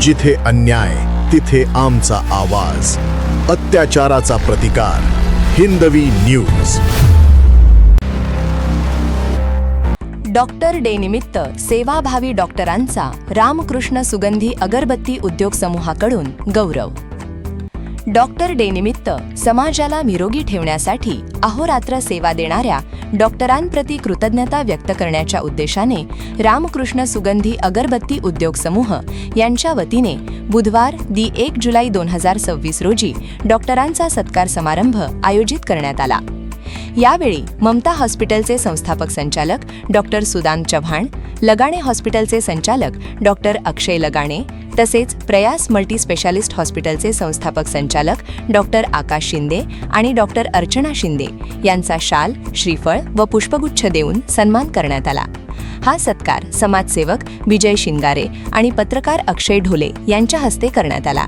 जिथे अन्याय तिथे आमचा आवाज, अत्याचाराचा प्रतिकार. हिंदवी न्यूज. डॉक्टर डे निमित्त सेवाभावी डॉक्टरांचा रामकृष्ण सुगंधी अगरबत्ती उद्योग समूहाकडून गौरव. डॉक्टर डे निमित्त समाजाला निरोगी ठेवण्यासाठी अहोरात्र सेवा देणाऱ्या डॉक्टरांप्रती कृतज्ञता व्यक्त करण्याच्या उद्देशाने रामकृष्ण सुगंधी अगरबत्ती उद्योग समूह यांच्या वतीने बुधवार 1 जुलै 2026 रोजी डॉक्टरांचा सत्कार समारंभ आयोजित करण्यात आला. यावेळी ममता हॉस्पिटलचे संस्थापक संचालक डॉक्टर सुदान चव्हाण, लगाणे हॉस्पिटलचे संचालक डॉक्टर अक्षय लगाणे तसेच प्रयास मल्टी स्पेशालिस्ट हॉस्पिटलचे संस्थापक संचालक डॉक्टर आकाश शिंदे आणि डॉक्टर अर्चना शिंदे यांचा शाल, श्रीफळ व पुष्पगुच्छ देऊन सन्मान करण्यात आला. हा सत्कार समाजसेवक विजय शिंगारे आणि पत्रकार अक्षय ढोले यांच्या हस्ते करण्यात आला.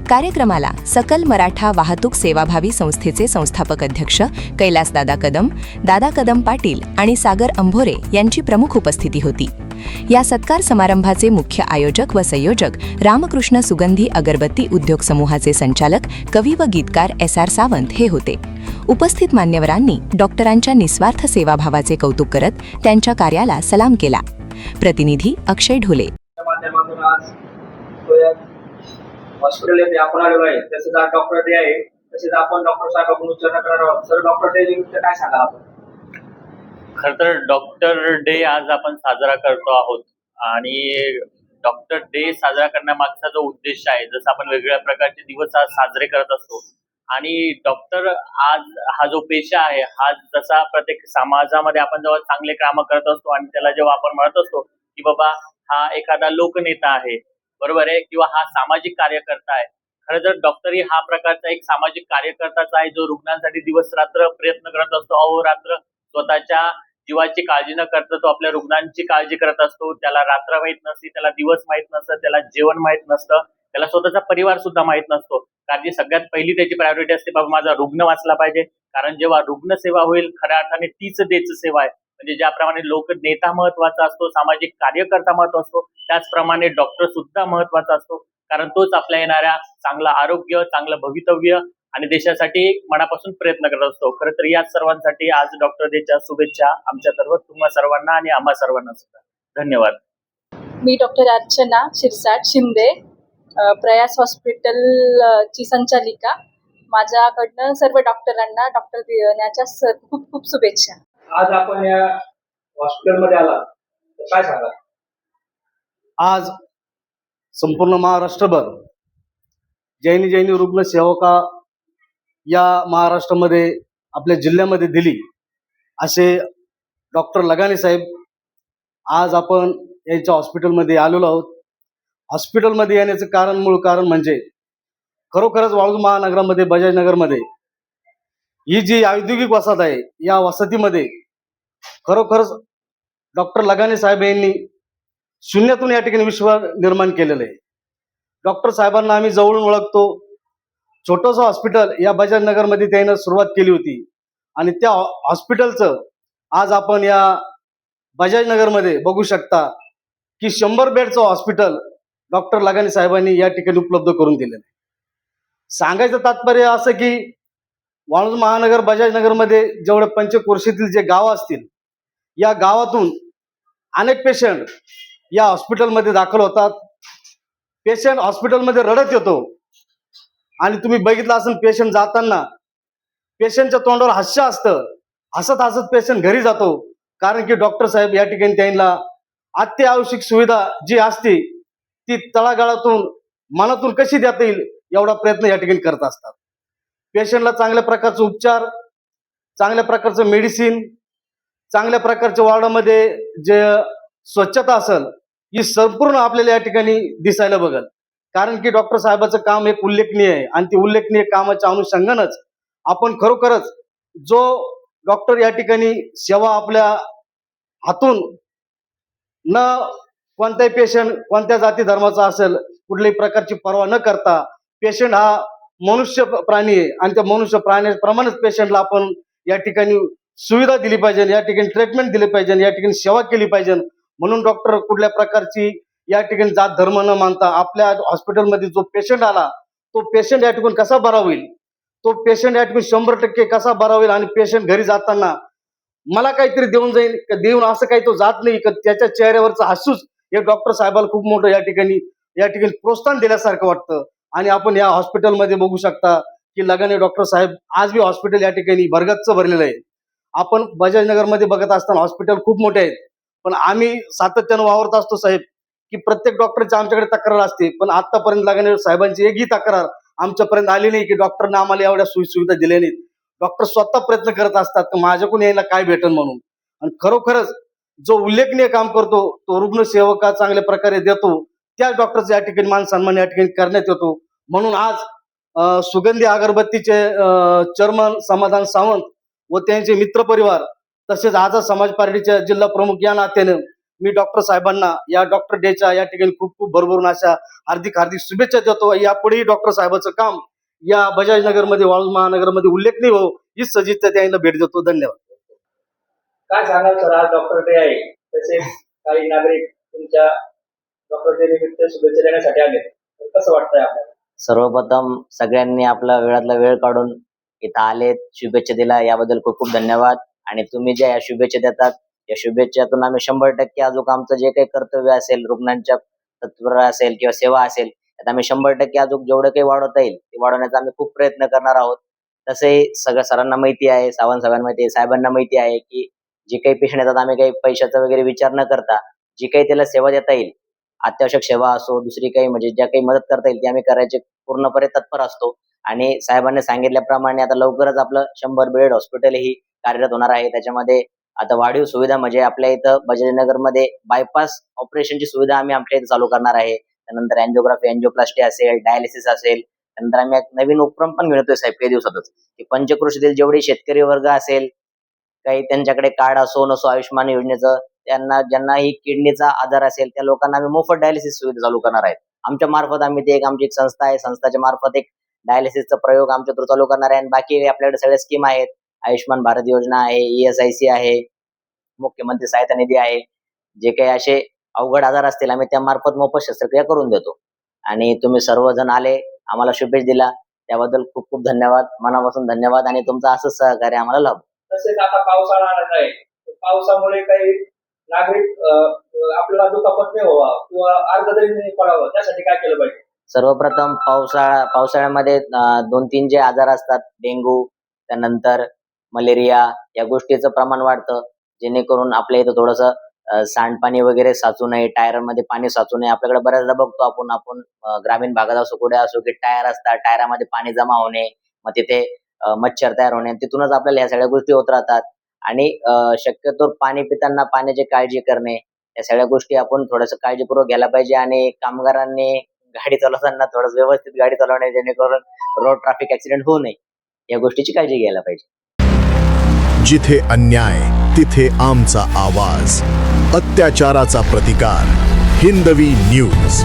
कार्यक्रमाला सकल मराठा वाहतूक सेवाभावी संस्थेचे संस्थापक अध्यक्ष कैलासदादा कदम पाटील आणि सागर अंभोरे यांची प्रमुख उपस्थिती होती. या सत्कार समारंभाचे मुख्य आयोजक व संयोजक रामकृष्ण सुगंधी अगरबत्ती उद्योग समूहाचे संचालक, कवी व गीतकार SR सावंत हे होते. उपस्थित मान्यवरांनी डॉक्टरांच्या निस्वार्थ सेवाभावाचे कौतुक करत त्यांच्या कार्याला सलाम केला. प्रतिनिधी अक्षय ढोले. हॉस्पिटल येथे आपण आलेलो आहे. तसेच आज डॉक्टर डे आहे. तसेच आपण डॉक्टर साहेबांकडून उच्चारण करणार आहोत. सर, डॉक्टर डे निमित्त काय सांगा आपण? खरं तर डॉक्टर डे आज आपण साजरा करतो आहोत आणि डॉक्टर डे साजरा करण्यामागचा जो उद्देश आहे, जसं आपण वेगवेगळ्या प्रकारचे दिवस आज साजरे करत असतो आणि डॉक्टर आज हा जो पेशा आहे, हा जसा प्रत्येक समाजामध्ये आपण जेव्हा चांगले कामं करत असतो आणि त्याला जेव्हा आपण म्हणत असतो की बाबा हा एखादा लोकनेता आहे, बरोबर आहे, किंवा हा सामाजिक कार्यकर्ता आहे. खरं तर डॉक्टरी हा प्रकारचा एक सामाजिक कार्यकर्ताच आहे जो रुग्णांसाठी दिवस रात्र प्रयत्न करत असतो. अहोरात्र स्वतःच्या जीवाची काळजी न करता तो आपल्या रुग्णांची काळजी करत असतो. त्याला रात्र माहीत नसते, त्याला दिवस माहीत नसतं, त्याला जेवण माहीत नसतं, त्याला स्वतःचा परिवार सुद्धा माहीत नसतो. कारण की सगळ्यात पहिली त्याची प्रायोरिटी असते, बाबा माझा रुग्ण वाचला पाहिजे. कारण जेव्हा रुग्ण सेवा होईल, खऱ्या अर्थाने तीच देश सेवा आहे. म्हणजे ज्याप्रमाणे लोक नेता महत्वाचा असतो, सामाजिक कार्यकर्ता महत्वाचा असतो, त्याचप्रमाणे डॉक्टर सुद्धा महत्वाचा असतो. कारण तोच आपल्या येणाऱ्या चांगलं आरोग्य, चांगलं भवितव्य आणि देशासाठी मनापासून प्रयत्न करत असतो. खरं तर या सर्वांसाठी आज डॉक्टर डेच्या शुभेच्छा आमच्यातर्फे तुम्हा सर्वांना आणि आम्हा सर्वांना सुद्धा. धन्यवाद. मी डॉक्टर अर्चना शिंदे, प्रयास हॉस्पिटल ची संचालिका. माझ्याकडनं सर्व डॉक्टरांना डॉक्टर दिनाच्या खूप खूप शुभेच्छा. आज आपण या हॉस्पिटलमध्ये आला तर काय सांगा? आज संपूर्ण महाराष्ट्रभर जैनी रुग्ण सेवका या महाराष्ट्रामध्ये आपल्या जिल्ह्यामध्ये दिली असे डॉक्टर लगाने साहेब, आज आपण यांच्या हॉस्पिटलमध्ये आलेलो आहोत. हॉस्पिटलमध्ये येण्याचं मूळ कारण म्हणजे खरोखरच वाळूज महानगरामध्ये, बजाजनगरमध्ये ही जी औद्योगिक वसाहत आहे, या वसाहतीमध्ये खरोखरच डॉक्टर लगाने साहेब यांनी शून्यातून या ठिकाणी विश्व निर्माण केलेलं आहे. डॉक्टर साहेबांना आम्ही जवळून ओळखतो. छोटंसं हॉस्पिटल या बजाजनगरमध्ये त्यानं सुरुवात केली होती आणि त्या हॉस्पिटलचं आज आपण या बजाजनगरमध्ये बघू शकता की 100 बेडचं हॉस्पिटल डॉक्टर लगाने साहेबांनी या ठिकाणी उपलब्ध करून दिलेलं आहे. सांगायचं तात्पर्य असं की वाळूज महानगर, बजाजनगरमध्ये जेवढे पंचक्रोशीतील जे गाव असतील, या गावातून अनेक पेशंट या हॉस्पिटलमध्ये दाखल होतात. पेशंट हॉस्पिटलमध्ये रडत येतो आणि तुम्ही बघितलं असेल, पेशंट जाताना पेशंटच्या तोंडावर हास्य असतं. हसत हसत पेशंट घरी जातो. कारण की डॉक्टर साहेब या ठिकाणी त्यांना अत्यावश्यक सुविधा जी असते ती तळागाळातून, मनातून कशी देता येईल एवढा प्रयत्न या ठिकाणी करत असतात. पेशंटला चांगल्या प्रकारचे उपचार, चांगल्या प्रकारचं मेडिसिन, चांगल्या प्रकारच्या वॉर्डामध्ये जे स्वच्छता असेल, ही संपूर्ण आपल्याला या ठिकाणी दिसायला बघल. कारण की डॉक्टर साहेबाचं काम एक उल्लेखनीय आहे आणि ती उल्लेखनीय कामाच्या अनुषंगानंच आपण खरोखरच जो डॉक्टर या ठिकाणी सेवा आपल्या हातून न कोणताही पेशंट कोणत्या जाती धर्माचा असेल, कुठल्याही प्रकारची पर्वा न करता, पेशंट हा मनुष्य प्राणी आहे आणि त्या मनुष्य प्राण्याप्रमाणेच पेशंटला आपण या ठिकाणी सुविधा दिली पाहिजे, या ठिकाणी ट्रीटमेंट दिली पाहिजे, या ठिकाणी सेवा केली पाहिजे. म्हणून डॉक्टर कुठल्या प्रकारची या ठिकाणी जात धर्म न मानता आपल्या हॉस्पिटलमध्ये जो पेशंट आला तो पेशंट या ठिकाणी कसा बरा होईल, तो पेशंट या ठिकाणी 100% कसा बरा होईल आणि पेशंट घरी जाताना मला काहीतरी देऊन जाईल देऊन असं काही तो जात नाही, त्याच्या चेहऱ्यावरचं हसूच हे डॉक्टर साहेबाला खूप मोठं या ठिकाणी प्रोत्साहन दिल्यासारखं वाटतं. आणि आपण या हॉस्पिटलमध्ये बघू शकता की लगाने डॉक्टर साहेब आज बी हॉस्पिटल या ठिकाणी भरगच्च भरलेलं आहे. आपण बजाजनगरमध्ये बघत असताना हॉस्पिटल खूप मोठे आहेत, पण आम्ही सातत्यानं वावरत असतो साहेब की प्रत्येक डॉक्टरची आमच्याकडे तक्रार असते, पण आतापर्यंत लगाने साहेबांची एकही तक्रार आमच्यापर्यंत आली नाही की डॉक्टरने आम्हाला एवढ्या सुविधा दिल्या नाहीत. डॉक्टर स्वतः प्रयत्न करत असतात की माझ्याकडून यायला काय भेटेल म्हणून. आणि खरोखरच जो उल्लेखनीय काम करतो तो रुग्णसेवका चांगल्या प्रकारे देतो, त्या डॉक्टरचा या ठिकाणी मान सन्मान या ठिकाणी करण्यात येतो. म्हणून आज सुगंधी अगरबत्तीचे चेअरमन समाधान सावंत व त्यांचे मित्रपरिवार तसेच आझाद समाज पार्टीच्या जिल्हा प्रमुख या नात्यानं मी डॉक्टर साहेबांना या डॉक्टर डेच्या या ठिकाणी खूप खूप भरभरून अशा हार्दिक शुभेच्छा देतो. यापुढेही डॉक्टर साहेबांचं काम या बजाजनगरमध्ये वाळूज महानगरमध्ये उल्लेखनीय हो हीच सदिच्छा त्यांना भेट देतो. धन्यवाद. काय सांगाल सर, आज डॉक्टर डे आहे, तसेच काही नागरिक तुमच्या डॉक्टर डे निमित्त शुभेच्छा देण्यासाठी आले, तर कसं वाटतंय आपल्याला? सर्वप्रथम सगळ्यांनी आपला वेळातला वेळ काढून इथं आले, शुभेच्छा दिला याबद्दल खूप खूप धन्यवाद. आणि तुम्ही ज्या या शुभेच्छा देतात या शुभेच्छातून आम्ही 100% अजून आमचं जे काही कर्तव्य असेल, रुग्णांच्या तत्पर असेल किंवा सेवा असेल, त्यात आम्ही 100% अजून जेवढं काही वाढवता येईल ते वाढवण्याचा आम्ही खूप प्रयत्न करणार आहोत. तसंही सगळ्या सरांना माहिती आहे, सावंत साहेबांना माहिती आहे, साहेबांना माहिती आहे की जे काही पेशंट येतात आम्ही काही पैशाचा वगैरे विचार न करता जी काही त्याला सेवा देता येईल, अत्यावश्यक सेवा असो दुसरी काही म्हणजे ज्या काही मदत करता येईल ती आम्ही करायचे पूर्णपणे तत्पर असतो. आणि साहेबांनी सांगितल्याप्रमाणे आता लवकरच आपलं 100 बेड हॉस्पिटल ही कार्यरत होणार आहे. त्याच्यामध्ये आता वाढीव सुविधा म्हणजे आपल्या इथं बजाजनगरमध्ये बायपास ऑपरेशनची सुविधा आम्ही आपल्या इथं चालू करणार आहे. त्यानंतर अँजिओग्राफी, अँजिओप्लास्टी असेल, डायलिसिस असेल. त्यानंतर आम्ही एक नवीन उपक्रम पण घेऊन येतोय साहेब काही दिवसातच की पंचक्रोशीतील जेवढे शेतकरी वर्ग असेल, काही त्यांच्याकडे कार्ड असो नसो आयुष्यमान योजनेचं, त्यांना ज्यांना ही किडनीचा आजार असेल त्या लोकांना आम्ही मोफत डायलिसिस सुविधा चालू करणार आहेत. आमच्या मार्फत आम्ही आमची एक संस्था आहे, संस्थेच्या मार्फत एक डायलिसिसचा प्रयोग आमच्या थ्रू चालू करणार आहे. आणि बाकी आपल्याकडे सगळ्या स्कीम आहेत, आयुष्यमान भारत योजना आहे, ESIC आहे, मुख्यमंत्री सहायता निधी आहे. जे काही असे अवघड आजार असतील आम्ही त्या मार्फत मोफत शस्त्रक्रिया करून देतो. आणि तुम्ही सर्वजण आले, आम्हाला शुभेच्छा दिला त्याबद्दल खूप खूप धन्यवाद, मनापासून धन्यवाद. आणि तुमचं असंच सहकार्य आम्हाला लाभ. तसेच आता पावसाळा आला आहे, पावसामुळे काही नागरिक आपल्याला दुखापत नाही व्हावा किंवा अर्धदरी नाही पडावं, त्यासाठी काय केलं पाहिजे? सर्वप्रथम पावसाळ्यामध्ये 2-3 जे आजार असतात, डेंग्यू त्यानंतर मलेरिया या गोष्टीचं प्रमाण वाढतं, जेणेकरून आपल्या इथं थोडंसं सांडपाणी वगैरे साचू नये, टायरमध्ये पाणी साचू नये. आपल्याकडे बऱ्याचदा बघतो आपण ग्रामीण भागात असो कुठे असो की टायर असतात, टायरामध्ये पाणी जमा होणे, मग तिथे मच्छर तयार होणे, तिथूनच आपल्याला ह्या सगळ्या गोष्टी होत राहतात. आणि शक्यतो पाणी पिताना पाण्याची काळजी करणे, या सगळ्या गोष्टी आपण थोडंसं काळजीपूर्वक घ्यायला पाहिजे. आणि कामगारांनी गाडी चालवताना थोडंसं व्यवस्थित गाडी चालवणे, जेणेकरून रोड ट्रॅफिक ऍक्सिडेंट होऊ नये या गोष्टीची काळजी घ्यायला पाहिजे. जिथे अन्याय तिथे आमचा आवाज, अत्याचाराचा प्रतिकार. हिंदवी न्यूज.